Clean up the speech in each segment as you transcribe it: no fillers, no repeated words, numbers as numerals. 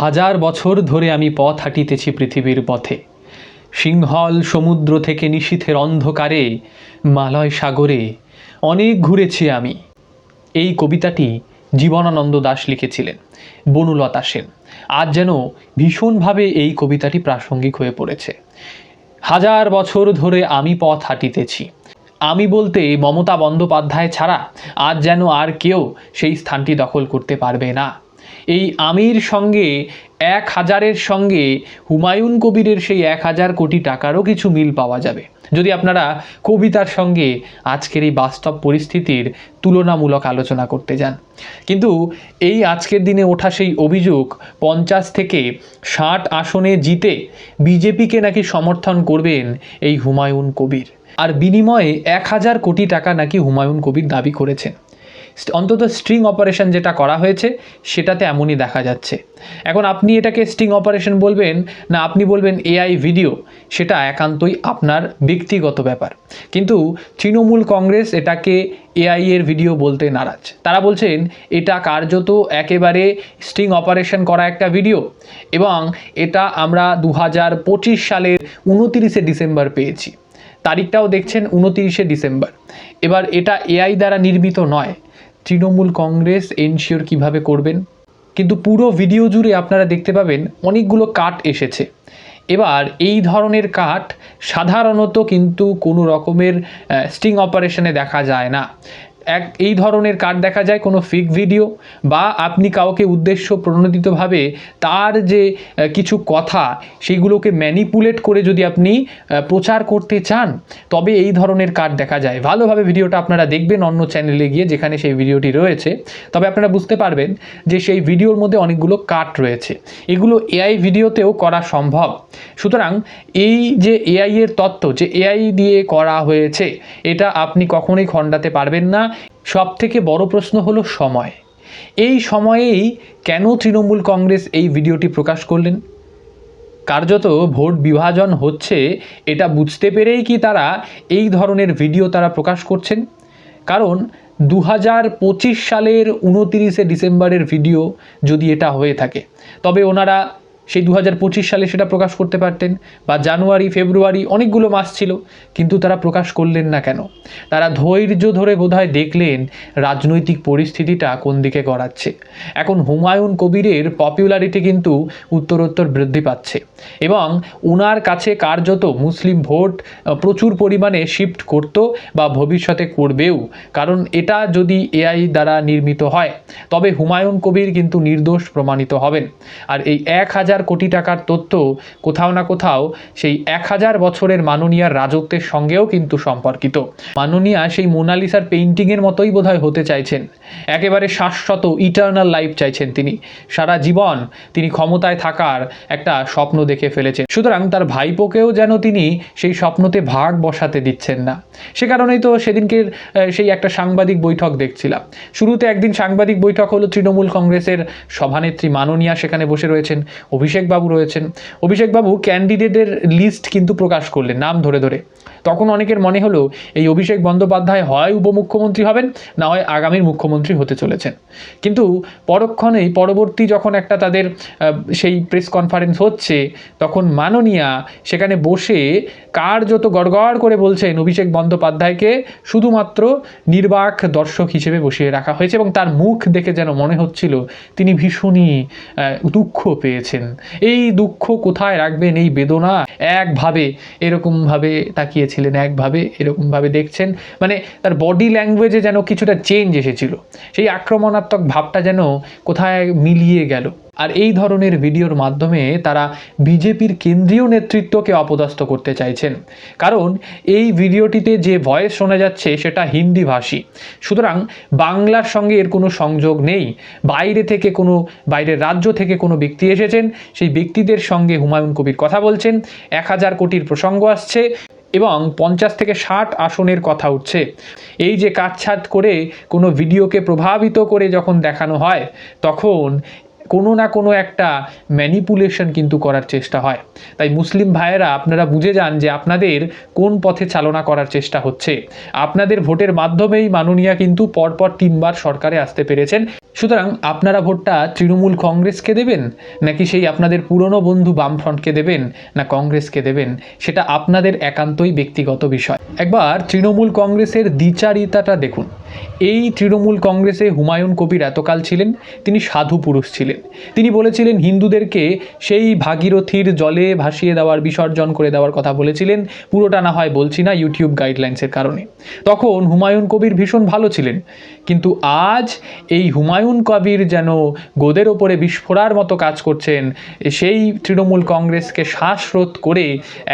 হাজার বছর ধরে আমি পথ হাঁটিতেছি পৃথিবীর পথে, সিংহল সমুদ্র থেকে নিশীথের অন্ধকারে, মালয় সাগরে অনেক ঘুরেছি আমি। এই কবিতাটি জীবনানন্দ দাশ লিখেছিলেন, বনলতা সেন। আজ যেন ভীষণভাবে এই কবিতাটি প্রাসঙ্গিক হয়ে পড়েছে। হাজার বছর ধরে আমি পথ হাঁটিতেছি। আমি বলতে মমতা বন্দ্যোপাধ্যায় ছাড়া আজ যেন আর কেউ সেই স্থানটি দখল করতে পারবে না। এই আমির সঙ্গে 1000-এর সঙ্গে হুমায়ুন কবিরের সেই 1000 কোটি টাকারও কিছু মিল পাওয়া যাবে, যদি আপনারা কবিতার সঙ্গে আজকের এই বাস্তব পরিস্থিতির তুলনামূলক আলোচনা করতে যান। কিন্তু এই আজকের দিনে ওঠা সেই অভিযোগ 50 থেকে 60 আসনে জিতে বিজেপিকে নাকি সমর্থন করবেন এই হুমায়ুন কবির, আর বিনিময়ে 1000 কোটি টাকা নাকি হুমায়ুন কবির দাবি করেছেন। অন্তত স্ট্রিং অপারেশন যেটা করা হয়েছে সেটাতে এমনই দেখা যাচ্ছে। এখন আপনি এটাকে স্ট্রিং অপারেশন বলবেন না আপনি বলবেন এআই ভিডিও, সেটা একান্তই আপনার ব্যক্তিগত ব্যাপার। কিন্তু তৃণমূল কংগ্রেস এটাকে এআই এর ভিডিও বলতে নারাজ। তারা বলছেন এটা কার্যত একেবারে স্ট্রিং অপারেশন করা একটা ভিডিও, এবং এটা আমরা 2025 সালের 29শে ডিসেম্বর পেয়েছি। তারিখটাও দেখছেন 29শে ডিসেম্বর। এবার এটা এআই দ্বারা নির্মিত নয়। তৃণমূল কংগ্রেস এনশিওর কিভাবে করবেন, কিন্তু পুরো ভিডিও জুড়ে আপনারা দেখতে পাবেন অনেকগুলো কাট এসেছে। এবার এই ধরনের কাট সাধারণত কিন্তু কোনো রকমের স্টিং অপারেশনে দেখা যায় না। এই ধরনের কাট দেখা যায় কোনো ফেক ভিডিও, বা আপনি কাউকে উদ্দেশ্য প্রণোদিতভাবে তার যে কিছু কথা সেইগুলোকে ম্যানিপুলেট করে যদি আপনি প্রচার করতে চান, তবে এই ধরনের কাট দেখা যায়। ভালোভাবে ভিডিওটা আপনারা দেখবেন অন্য চ্যানেলে গিয়ে, যেখানে সেই ভিডিওটি রয়েছে, তবে আপনারা বুঝতে পারবেন যে সেই ভিডিওর মধ্যে অনেকগুলো কাট রয়েছে। এগুলো এআই ভিডিওতেও করা সম্ভব। সুতরাং এই যে এআই এর তত্ত্ব, যে এআই দিয়ে করা হয়েছে, এটা আপনি কখনোই খণ্ডাতে পারবেন না। সব থেকে বড় প্রশ্ন হলো সময়। এই সময়েই কেন তৃণমূল কংগ্রেস এই ভিডিওটি প্রকাশ করলেন? কার্যত ভোট বিভাজন হচ্ছে এটা বুঝতে পেরেই কি তারা এই ধরনের ভিডিও তারা প্রকাশ করছেন? কারণ 2025 সালের 29শে ডিসেম্বরের ভিডিও যদি এটা হয়ে থাকে, তবে ওনারা সেই 2025 সালে সেটা প্রকাশ করতে পারতেন, বা জানুয়ারি ফেব্রুয়ারি, অনেকগুলো মাস ছিল, কিন্তু তারা প্রকাশ করলেন না কেন? তারা ধৈর্য ধরে বোধহয় দেখলেন রাজনৈতিক পরিস্থিতিটা কোন দিকে গড়াচ্ছে। এখন হুমায়ুন কবিরের পপুলারিটি কিন্তু উত্তরোত্তর বৃদ্ধি পাচ্ছে, এবং ওনার কাছে কার্যত মুসলিম ভোট প্রচুর পরিমাণে শিফট করত, বা ভবিষ্যতে করবেও। কারণ এটা যদি এআই দ্বারা নির্মিত হয়, তবে হুমায়ুন কবির কিন্তু নির্দোষ প্রমাণিত হবেন। আর এই 1000 কোটি টাকার তথ্য কোথাও না কোথাও সেই 1000 বছরের মাননীয়ার রাজত্বের সঙ্গেও কিন্তু সম্পর্কিত। মাননীয়া সেই মোনালিসার পেইন্টিংয়ের মতোই বোধহয় হতে চাইছেন, একেবারে শাশ্বত ইটার্নাল লাইফ চাইছেন তিনি। সারা জীবন তিনি ক্ষমতায় থাকার একটা স্বপ্ন দেখে ফেলেছেন। সুতরাং তার ভাইপোকেও যেন তিনি সেই স্বপ্নতে ভাগ বসাতে দিচ্ছেন না। সে কারণেই তো সেদিনকের সেই একটা সাংবাদিক বৈঠক দেখছিলাম। শুরুতে একদিন সাংবাদিক বৈঠক হলো, তৃণমূল কংগ্রেসের সভানেত্রী মাননীয়া সেখানে বসে রয়েছেন, অভিষেকবাবু রয়েছেন। অভিষেকবাবু ক্যান্ডিডেটের লিস্ট কিন্তু প্রকাশ করলেন নাম ধরে ধরে। তখন অনেকের মনে হলো এই অভিষেক বন্দ্যোপাধ্যায় হয় উপমুখ্যমন্ত্রী হবেন, না হয় আগামীর মুখ্যমন্ত্রী হতে চলেছেন। কিন্তু পরক্ষণেই পরবর্তী যখন একটা তাদের সেই প্রেস কনফারেন্স হচ্ছে, তখন মাননীয়া সেখানে বসে কার্যত গড়গড় করে বলছেন অভিষেক বন্দ্যোপাধ্যায়কে শুধুমাত্র নির্বাক দর্শক হিসেবে বসিয়ে রাখা হয়েছে, এবং তার মুখ দেখে যেন মনে হচ্ছিল তিনি ভীষণই দুঃখ পেয়েছেন। এই দুঃখ কোথায় রাখবেন, এই বেদনা, একভাবে এরকমভাবে তাকিয়েছিলেন, একভাবে এরকমভাবে দেখছেন, মানে তার বডি ল্যাঙ্গুয়েজে যেন কিছুটা চেঞ্জ এসেছিল। সেই আক্রমণাত্মক ভাবটা যেন কোথায় মিলিয়ে গেল। আর এই ধরনের ভিডিওর মাধ্যমে তারা বিজেপির কেন্দ্রীয় নেতৃত্বকে অপদস্থ করতে চাইছেন। কারণ এই ভিডিওটিতে যে ভয়েস শোনা যাচ্ছে সেটা হিন্দি ভাষী, সুতরাং বাংলার সঙ্গে এর কোনো সংযোগ নেই। বাইরের রাজ্য থেকে কোনো ব্যক্তি এসেছেন, সেই ব্যক্তিদের সঙ্গে হুমায়ুন কবির কথা বলছেন, 1000 কোটির প্রসঙ্গ আসছে, এবং 50 থেকে 60 আসনের কথা উঠছে। এই যে কাটছাঁট করে কোনো ভিডিওকে প্রভাবিত করে যখন দেখানো হয়, তখন কোনো না কোনো একটা ম্যানিপুলেশন কিন্তু করার চেষ্টা হয়। তাই মুসলিম ভাইয়েরা, আপনারা বুঝে যান যে আপনাদের কোন পথে চালনা করার চেষ্টা হচ্ছে। আপনাদের ভোটের মাধ্যমেই মাননীয়া কিন্তু পরপর 3বার সরকারে আসতে পেরেছেন। সুতরাং আপনারা ভোটটা তৃণমূল কংগ্রেসকে দেবেন, নাকি সেই আপনাদের পুরনো বন্ধু বামফ্রন্টকে দেবেন, না কংগ্রেসকে দেবেন, সেটা আপনাদের একান্তই ব্যক্তিগত বিষয়। একবার তৃণমূল কংগ্রেসের দ্বিচারিতাটা দেখুন। এই তৃণমূল কংগ্রেসে হুমায়ুন কবির এতকাল ছিলেন, তিনি সাধু পুরুষ ছিলেন। তিনি বলেছিলেন হিন্দুদেরকে সেই ভাগীরথীর জলে ভাসিয়ে দেওয়ার, বিসর্জন করে দেওয়ার কথা বলেছিলেন। পুরোটা না হয় বলছি না, ইউটিউব গাইডলাইন্সের কারণে। তখন হুমায়ুন কবির ভীষণ ভালো ছিলেন, কিন্তু আজ এই হুমায়ুন কবির যেন গোদের ওপরে বিস্ফোরার মতো কাজ করছেন। সেই তৃণমূল কংগ্রেসকে শ্বাসরোধ করে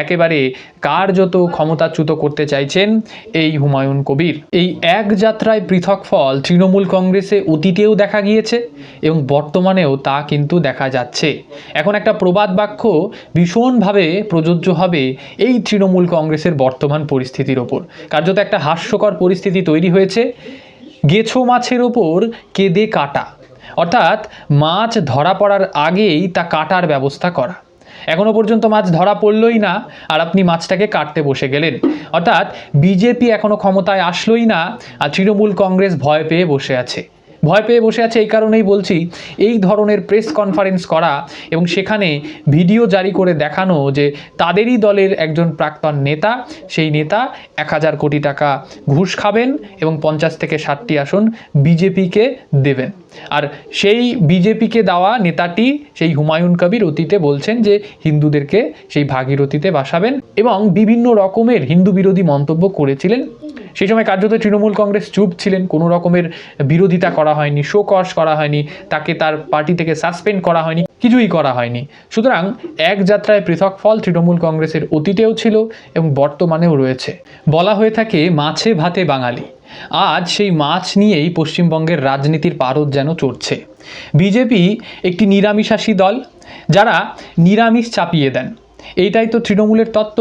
একেবারে কার্যত ক্ষমতাচ্যুত করতে চাইছেন এই হুমায়ুন কবির। এই এক যাত্রায় পৃথক ফল তৃণমূল কংগ্রেসে অতীতেও দেখা গিয়েছে এবং বর্তমানেও তা কিন্তু দেখা যাচ্ছে। এখন একটা প্রবাদ বাক্য ভীষণভাবে প্রযোজ্য হবে এই তৃণমূল কংগ্রেসের বর্তমান পরিস্থিতির ওপর। কার্যত একটা হাস্যকর পরিস্থিতি তৈরি হয়েছে। গেছো মাছের ওপর কেঁদে কাটা, অর্থাৎ মাছ ধরা পড়ার আগেই তা কাটার ব্যবস্থা করা। এখনো পর্যন্ত মাছ ধরা পড়লই না, আর আপনি মাছটাকে কাটতে বসে গেলেন। অর্থাৎ বিজেপি এখনো ক্ষমতায় আসলোই না, আর তৃণমূল কংগ্রেস ভয় পেয়ে বসে আছে। ভয় পেয়ে বসে আছে এই কারণেই বলছি, এই ধরনের প্রেস কনফারেন্স করা এবং সেখানে ভিডিও জারি করে দেখানো যে তাদেরই দলের একজন প্রাক্তন নেতা, সেই নেতা 1000 কোটি টাকা ঘুষ খাবেন এবং 50 থেকে 60টি আসন বিজেপিকে দেবেন। আর সেই বিজেপিকে দেওয়া নেতাটি, সেই হুমায়ুন কবির, অতীতে বলছেন যে হিন্দুদেরকে সেই ভাগীরথীতে ভাসাবেন এবং বিভিন্ন রকমের হিন্দু বিরোধী মন্তব্য করেছিলেন। সেই সময় কার্যত তৃণমূল কংগ্রেস চুপ ছিলেন, কোনো রকমের বিরোধিতা করা হয়নি, শো কজ করা হয়নি, তাকে তার পার্টি থেকে সাসপেন্ড করা হয়নি, কিছুই করা হয়নি। সুতরাং এক যাত্রায় পৃথক ফল তৃণমূল কংগ্রেসের অতীতেও ছিল এবং বর্তমানেও রয়েছে। বলা হয়ে থাকে মাছে ভাতে বাঙালি। আজ সেই মাছ নিয়েই পশ্চিমবঙ্গের রাজনীতির পারদ যেন চড়ছে। বিজেপি একটি নিরামিষাশী দল, যারা নিরামিষ চাপিয়ে দেন। এইটাই তো তৃণমূলের তত্ত্ব,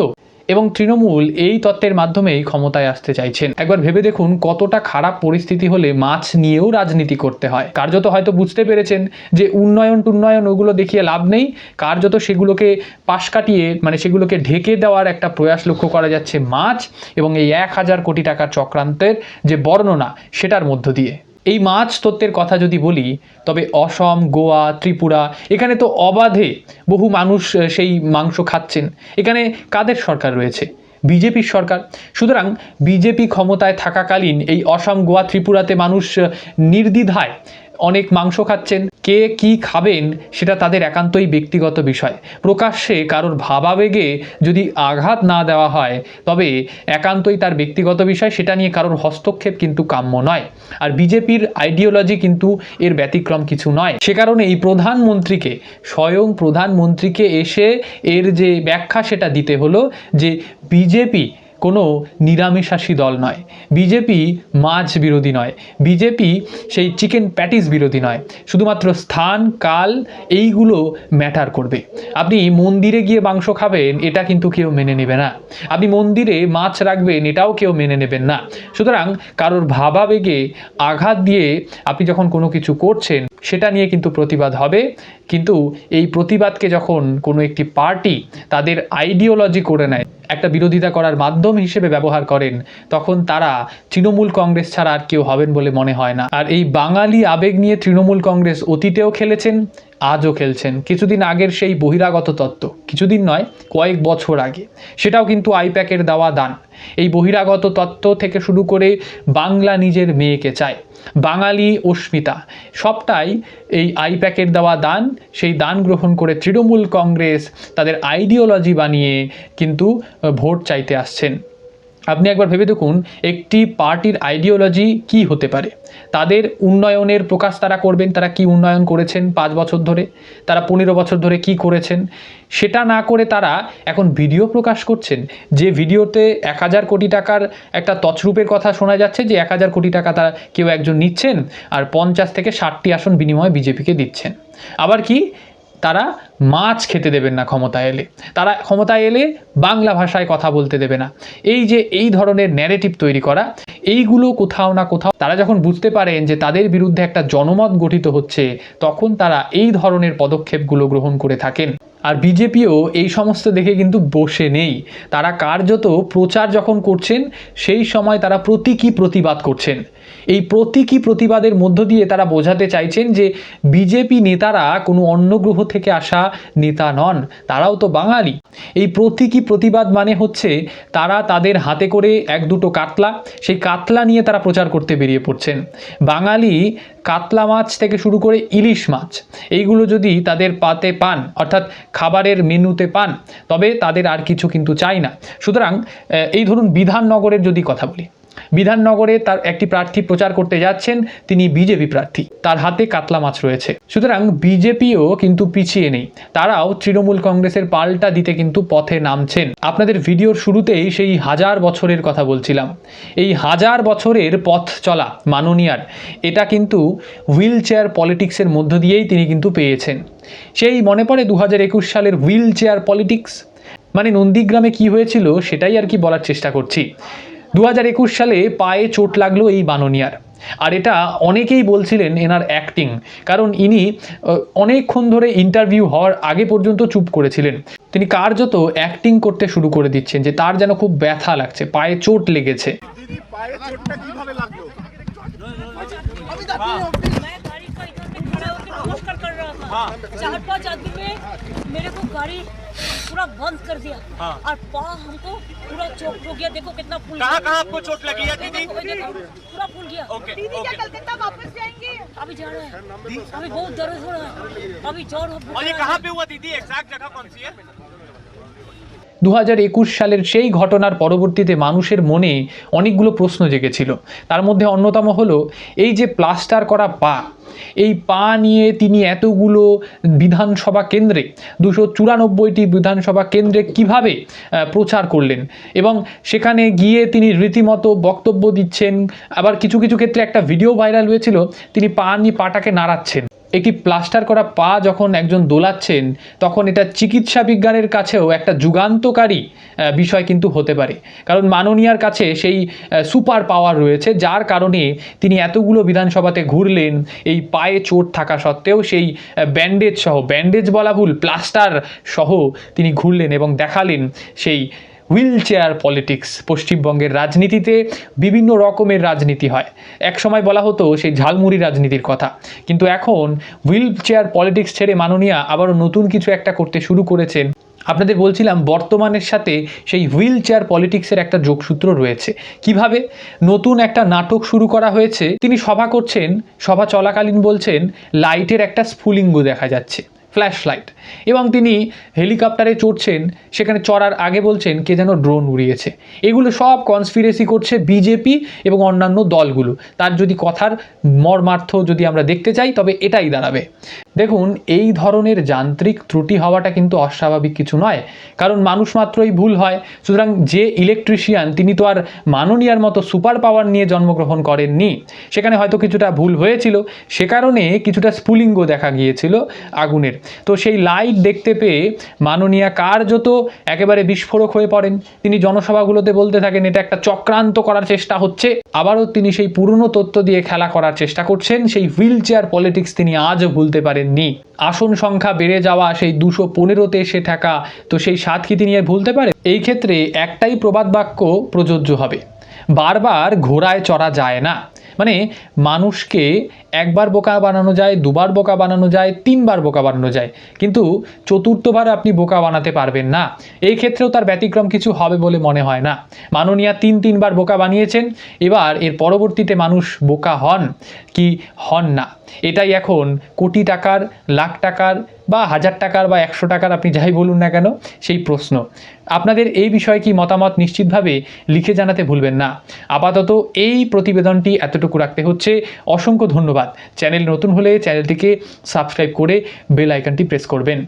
এবং তৃণমূল এই তত্ত্বের মাধ্যমেই ক্ষমতায় আসতে চাইছেন। একবার ভেবে দেখুন কতটা খারাপ পরিস্থিতি হলে মাছ নিয়েও রাজনীতি করতে হয়। কার্যত হয়তো বুঝতে পেরেছেন যে উন্নয়ন ওগুলো দেখিয়ে লাভ নেই, কার্যত সেগুলোকে পাশ কাটিয়ে, মানে সেগুলোকে ঢেকে দেওয়ার একটা প্রয়াস লক্ষ্য করা যাচ্ছে মাছ এবং এই 1000 কোটি টাকার চক্রান্তের যে বর্ণনা, সেটার মধ্য দিয়ে। এই মাছ তত্ত্বের কথা যদি বলি, তবে অসম, গোয়া, ত্রিপুরা, এখানে তো অবাধে বহু মানুষ সেই মাংস খাচ্ছেন। এখানে কাদের সরকার রয়েছে? বিজেপির সরকার। সুতরাং বিজেপি ক্ষমতায় থাকাকালীন এই অসম, গোয়া, ত্রিপুরাতে মানুষ নির্দ্বিধায় অনেক মাংস খাচ্ছেন। কে কি খাবেন সেটা তাদের একান্তই ব্যক্তিগত বিষয়। প্রকাশ্যে কারোর ভাবাবেগে যদি আঘাত না দেওয়া হয়, তবে একান্তই তার ব্যক্তিগত বিষয়, সেটা নিয়ে কারোর হস্তক্ষেপ কিন্তু কাম্য নয়। আর বিজেপির আইডিওলজি কিন্তু এর ব্যতিক্রম কিছু নয়। সে কারণে এই প্রধানমন্ত্রীকে, স্বয়ং প্রধানমন্ত্রীকে এসে এর যে ব্যাখ্যা সেটা দিতে হলো যে বিজেপি কোনো নিরামিষাশী দল নয়, বিজেপি মাছ বিরোধী নয়, বিজেপি সেই চিকেন প্যাটিস বিরোধী নয়। শুধুমাত্র স্থান, কাল এইগুলো ম্যাটার করবে। আপনি মন্দিরে গিয়ে মাংস খাবেন, এটা কিন্তু কেউ মেনে নেবে না। আপনি মন্দিরে মাছ রাখবেন, এটাও কেউ মেনে নেবেন না। সুতরাং কারোর ভাবাবেগে আঘাত দিয়ে আপনি যখন কোনো কিছু করছেন, সেটা নিয়ে কিন্তু প্রতিবাদ হবে। কিন্তু এই প্রতিবাদকে যখন কোনো একটি পার্টি তাদের আইডিওলজি করে নেয়, একটা বিরোধিতা করার মাধ্যম হিসেবে ব্যবহার করেন, তখন তারা তৃণমূল কংগ্রেস ছাড়া আর কেউ হবেন বলে মনে হয় না। আর এই বাঙালি আবেগ নিয়ে তৃণমূল কংগ্রেস অতীতেও খেলেছেন, আজও খেলছেন। কিছুদিন আগের সেই বহিরাগত তত্ত্ব, কিছুদিন নয় কয়েক বছর আগে, সেটাও কিন্তু আইপ্যাকের দেওয়া দান। এই বহিরাগত তত্ত্ব থেকে শুরু করে বাংলা নিজের মেয়েকে চায়, বাঙালি অস্মিতা, সবটাই এই আইপ্যাকের দেওয়া দান। সেই দান গ্রহণ করে তৃণমূল কংগ্রেস তাদের আইডিওলজি বানিয়ে কিন্তু ভোট চাইতে আসছেন। আপনি একবার ভেবে দেখুন একটি পার্টির আইডিওলজি কি হতে পারে। তাদের উন্নয়নের প্রকাশ তারা করবেন, তারা কি উন্নয়ন করেছেন 5 বছর ধরে, তারা 15 বছর ধরে কি করেছেন, সেটা না করে তারা এখন ভিডিও প্রকাশ করছেন, যে ভিডিওতে 1000 কোটি টাকার একটা তছরূপের কথা শোনা যাচ্ছে, যে 1000 কোটি টাকা তারা কেউ একজন নিচ্ছেন আর 50 থেকে 60টি আসন বিনিময়ে বিজেপিকে দিচ্ছেন। আবার কি, তারা মাছ খেতে দেবেন না ক্ষমতায় এলে, তারা ক্ষমতায় এলে বাংলা ভাষায় কথা বলতে দেবে না। এই যে এই ধরনের ন্যারেটিভ তৈরি করা, এইগুলো কোথাও না কোথাও তারা যখন বুঝতে পারেন যে তাদের বিরুদ্ধে একটা জনমত গঠিত হচ্ছে, তখন তারা এই ধরনের পদক্ষেপগুলো গ্রহণ করে থাকেন। আর বিজেপিও এই সমস্ত দেখে কিন্তু বসে নেই। তারা কার্যত প্রচার যখন করছেন সেই সময় তারা প্রতীকী প্রতিবাদ করছেন। এই প্রতীকী প্রতিবাদের মধ্য দিয়ে তারা বোঝাতে চাইছেন যে বিজেপি নেতারা কোনো অন্য গ্রহ থেকে আসা নেতা নন, তারাও তো বাঙালি। এই প্রতীকী প্রতিবাদ মানে হচ্ছে তারা তাদের হাতে করে এক দুটো কাতলা, সেই কাতলা নিয়ে তারা প্রচার করতে বেরিয়ে পড়ছেন। বাঙালি কাতলা মাছ থেকে শুরু করে ইলিশ মাছ এইগুলো যদি তাদের পাতে পান, অর্থাৎ খাবারের মেনুতে পান, তবে তাদের আর কিছু কিন্তু চাই না। সুতরাং এই ধরুন বিধাননগরের যদি কথা বলি, বিধাননগরে তার একটি প্রার্থী প্রচার করতে যাচ্ছেন, তিনি বিজেপি প্রার্থী, তার হাতে কাতলা মাছ রয়েছে। সুতরাং বিজেপিও কিন্তু পিছিয়ে নেই, তারাও তৃণমূল কংগ্রেসের পাল্টা দিতে কিন্তু পথে নামছেন। আপনাদের ভিডিওর শুরুতেই সেই 1000 বছরের কথা বলছিলাম। এই 1000 বছরের পথ চলা মাননীয়ার, এটা কিন্তু হুইল চেয়ার পলিটিক্সের মধ্য দিয়েই তিনি কিন্তু পেয়েছেন। সেই মনে পড়ে 2021 সালের হুইল চেয়ার পলিটিক্স, মানে নন্দীগ্রামে কি হয়েছিল সেটাই আর কি বলার চেষ্টা করছি। 2021 সালে পায়ে চোট লাগলো এই মাননীয়ার, আর এটা অনেকেই বলছিলেন এনার অ্যাক্টিং, কারণ ইনি অনেকক্ষণ ধরে ইন্টারভিউ হওয়ার আগে পর্যন্ত চুপ করেছিলেন। তিনি কার্যত অ্যাক্টিং করতে শুরু করে দিচ্ছেন যে তার যেন খুব ব্যথা লাগছে, পায়ে চোট লেগেছে। चार पांच आदमी में मेरे को गाड़ी पूरा बंद कर दिया। हाँ। और पाँव हमको पूरा चोट हो गया। देखो कितना फूल, कहाँ आपको चोट लगी है दीदी? पूरा फूल गया। ओके, दीदी क्या कलकत्ता वापस जाएंगी? अभी जा रहे हैं, अभी बहुत दर्द हो रहा है, अभी जोर हो। और ये कहाँ पे हुआ दीदी, एग्जैक्ट जगह कौन सी है? 2021 সালের সেই ঘটনার পরবর্তীতে মানুষের মনে অনেকগুলো প্রশ্ন জেগেছিল। তার মধ্যে অন্যতম হলো এই যে প্লাস্টার করা পা, এই পা নিয়ে তিনি এতগুলো বিধানসভা কেন্দ্রে, 294টি বিধানসভা কেন্দ্রে কিভাবে প্রচার করলেন, এবং সেখানে গিয়ে তিনি রীতিমতো বক্তব্য দিচ্ছেন। আবার কিছু কিছু ক্ষেত্রে একটা ভিডিও ভাইরাল হয়েছিল, তিনি পাটাকে নাড়াচ্ছেন। একটি প্লাস্টার করা পা যখন একজন দোলাচ্ছেন, তখন এটা চিকিৎসা বিজ্ঞানের কাছেও একটা যুগান্তকারী বিষয় কিন্তু হতে পারে, কারণ মাননীয়ার কাছে সেই সুপার পাওয়ার রয়েছে, যার কারণে তিনি এতগুলো বিধানসভাতে ঘুরলেন, এই পায়ে চোট থাকা সত্ত্বেও সেই ব্যান্ডেজ সহ, ব্যান্ডেজ বলা ভুল, প্লাস্টার সহ তিনি ঘুরলেন এবং দেখালেন সেই হুইল চেয়ার পলিটিক্স। পশ্চিমবঙ্গের রাজনীতিতে বিভিন্ন রকমের রাজনীতি হয়, এক সময় বলা হতো সেই ঝালমুড়ি রাজনীতির কথা, কিন্তু এখন হুইল চেয়ার পলিটিক্স ছেড়ে মাননীয়া আবারও নতুন কিছু একটা করতে শুরু করেছেন। আপনাদের বলছিলাম বর্তমানের সাথে সেই হুইল চেয়ার পলিটিক্সের একটা যোগসূত্র রয়েছে। কিভাবে? নতুন একটা নাটক শুরু করা হয়েছে, তিনি সভা করছেন, সভা চলাকালীন বলছেন লাইটের একটা স্ফুলিঙ্গ দেখা যাচ্ছে, ফ্ল্যাশ লাইট, এবং তিনি হেলিকপ্টারে চড়ছেন, সেখানে চড়ার আগে বলছেন কে যেন ড্রোন উড়িয়েছে। এগুলো সব কনস্পিরেসি করছে বিজেপি এবং অন্যান্য দলগুলো। তার যদি কথার মর্মার্থ যদি আমরা দেখতে চাই, তবে এটাই দাঁড়াবে। দেখুন, এই ধরনের যান্ত্রিক ত্রুটি হওয়াটা কিন্তু অস্বাভাবিক কিছু নয়, কারণ মানুষ মাত্রই ভুল হয়। সুতরাং যে ইলেকট্রিশিয়ান, তিনি তো আর মাননীয়ার মতো সুপার পাওয়ার নিয়ে জন্মগ্রহণ করেননি, সেখানে হয়তো কিছুটা ভুল হয়েছিল, সে কারণে কিছুটা স্ফুলিঙ্গ দেখা গিয়েছিল আগুনের। তো সেই লাইট দেখতে পেয়ে মাননীয়া কার্যত একেবারে বিস্ফোরক হয়ে পড়েন। তিনি জনসভাগুলোতে বলতে থাকেন এটা একটা চক্রান্ত করার চেষ্টা হচ্ছে। আবারও তিনি সেই পুরনো তথ্য দিয়ে খেলা করার চেষ্টা করছেন। সেই হুইল চেয়ার পলিটিক্স তিনি আজও ভুলতে পারেননি। আসন সংখ্যা বেড়ে যাওয়া, সেই 215-তে এসে থাকা, তো সেই স্বাদ কি তিনি আর ভুলতে পারেন? এই ক্ষেত্রে একটাই প্রবাদ বাক্য প্রযোজ্য হবে, বারবার ঘোড়ায় চড়া যায় না। মানে মানুষকে একবার বোকা বানানো যায়, দুবার বোকা বানানো যায়, 3বার বোকা বানানো যায়, কিন্তু চতুর্থবার আপনি বোকা বানাতে পারবেন না। এই ক্ষেত্রেও তার ব্যতিক্রম কিছু হবে বলে মনে হয় না। মাননীয়া 3বার বোকা বানিয়েছেন, এবার এর পরবর্তীতে মানুষ বোকা হন কি হন না, এটাই এখন কোটি টাকার, লাখ টাকার বা 1000 টাকার বা 100 টাকার, আপনি যাই বলুন না কেন, সেই প্রশ্ন। আপনাদের এই বিষয়ে কি মতামত নিশ্চিতভাবে লিখে জানাতে ভুলবেন না। আপাতত এই প্রতিবেদনটি এতটুকু রাখতে হচ্ছে। অসংখ্য ধন্যবাদ। চ্যানেল নতুন হলে চ্যানেলটিকে সাবস্ক্রাইব করে বেল আইকনটি প্রেস করবেন।